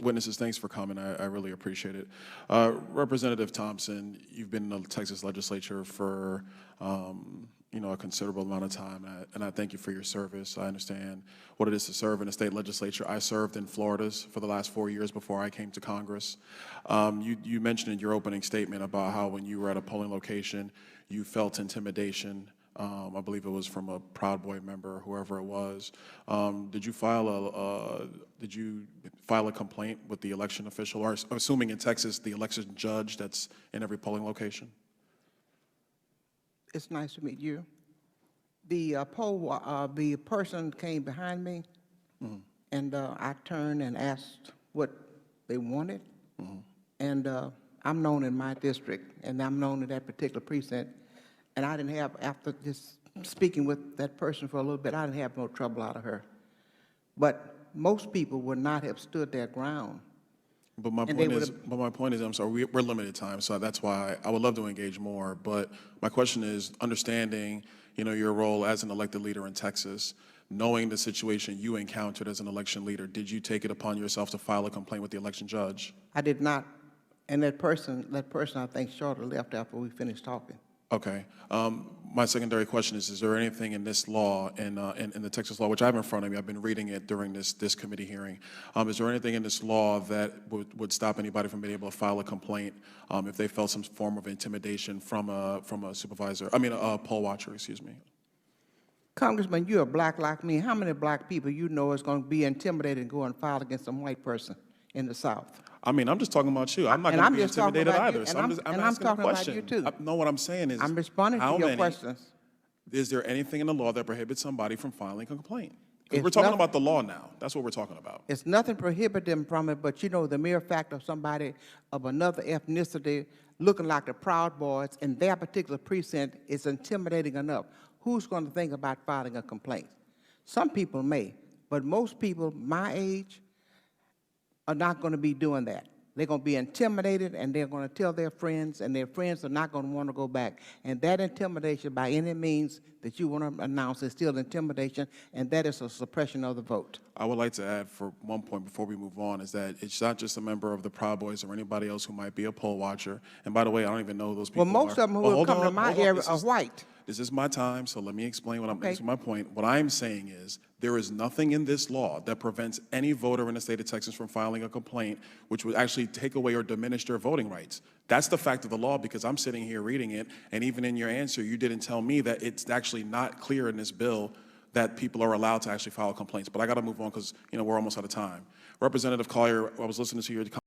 Witnesses, thanks for coming. I really appreciate it. Representative Thompson, you've been in the Texas legislature for a considerable amount of time, and I thank you for your service. I understand what it is to serve in a state legislature. I served in Florida's for the last 4 years before I came to Congress. You mentioned in your opening statement about how when you were at a polling location, you felt intimidation. I believe it was from a Proud Boy member, whoever it was. Did you file a complaint with the election official, or assuming in Texas the election judge that's in every polling location? It's nice to meet you. The the person came behind me, and I turned and asked what they wanted. And I'm known in my district, and I'm known in that particular precinct. And I didn't have, after just speaking with that person for a little bit, I didn't have no trouble out of her. But most people would not have stood their ground. But my point is, I'm sorry, we're limited time, so that's why I would love to engage more. But my question is, understanding, your role as an elected leader in Texas, knowing the situation you encountered as an election leader, did you take it upon yourself to file a complaint with the election judge? I did not. And that person I think shortly left after we finished talking. Okay. My secondary question is there anything in this law, in the Texas law, which I have in front of me, I've been reading it during this committee hearing, is there anything in this law that would stop anybody from being able to file a complaint if they felt some form of intimidation from a poll watcher, excuse me? Congressman, you're black like me. How many black people you know is going to be intimidated and go and file against some white person in the South? I mean, I'm just talking about you. I'm not going to be intimidated either. So I'm asking a question. About you too. No, what I'm saying is, I'm responding to your questions. Is there anything in the law that prohibits somebody from filing a complaint? We're talking about the law now. That's what we're talking about. It's nothing prohibiting them from it, but the mere fact of somebody of another ethnicity looking like the Proud Boys in their particular precinct is intimidating enough. Who's going to think about filing a complaint? Some people may, but most people my age are not going to be doing that. They're going to be intimidated, and they're going to tell their friends, and their friends are not going to want to go back. And that intimidation, by any means that you want to announce, is still intimidation, and that is a suppression of the vote. I would like to add for one point before we move on is that it's not just a member of the Proud Boys or anybody else who might be a poll watcher. And by the way, I don't even know who those people are. Well, most of them who will come to my area are white. This is my time, so let me explain what I'm making my point. What I'm saying is there is nothing in this law that prevents any voter in the state of Texas from filing a complaint which would actually take away or diminish their voting rights. That's the fact of the law, because I'm sitting here reading it, and even in your answer, you didn't tell me that it's actually not clear in this bill that people are allowed to actually file complaints. But I got to move on because we're almost out of time. Representative Collier, I was listening to your